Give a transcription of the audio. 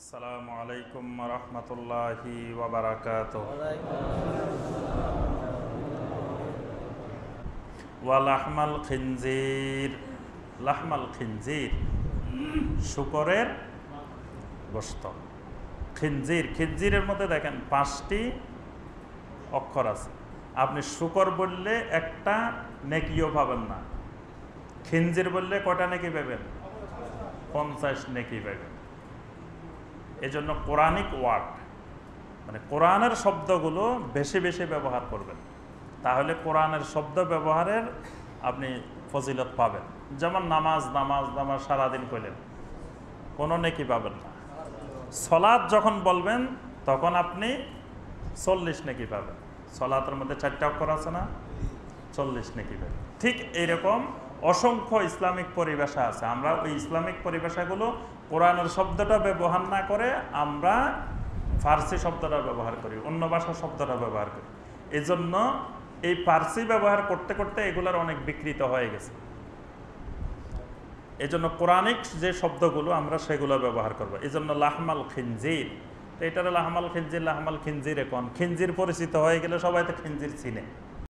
আসসালামু আলাইকুম রহমতুল্লাহি ওয়াবারাকাতুহু। ওয়া লাহমাল খিনজির, লাহমাল খিনজির শূকরের গোশত। খিনজির, খিনজিরের মধ্যে দেখেন 5টি অক্ষর আছে। আপনি শূকর বললে একটা নেকিও পাবেন না, খিনজির বললে কয়টা নেকি পাবেন? 50 নেকি পাবেন। এই জন্য কোরআনিক ওয়ার্ড মানে কোরআনের শব্দগুলো বেশি বেশি ব্যবহার করবেন, তাহলে কোরআনের শব্দ ব্যবহারের আপনি ফজিলত পাবেন। যেমন নামাজ নামাজ নামাজ সারাদিন কইলেন, কোনো নেকি পাবেন না। সলাৎ যখন বলবেন তখন আপনি 40 নেকি পাবেন। সলাতের মধ্যে 4টা অক্ষর আছে না, 40 নেকি পাবেন। ঠিক এইরকম অসংখ্য ইসলামিক পরিভাষা আছে। আমরা ওই ইসলামিক পরিভাষাগুলো কোরআনের শব্দটা ব্যবহার না করে আমরা ফার্সি শব্দটা ব্যবহার করি, অন্য ভাষার শব্দটা ব্যবহার করি। এই জন্য এই ফার্সি ব্যবহার করতে করতে এগুলোর অনেক বিকৃত হয়ে গেছে। এই জন্য কোরআনিক যে শব্দগুলো আমরা সেগুলো ব্যবহার করব। এই জন্য লাহমাল খিনজির, তো এটার লাহমাল খিনজির লাহমাল খিনজির, এখন খিনজির পরিচিত হয়ে গেলে সবাই তো খিনজির চিনে।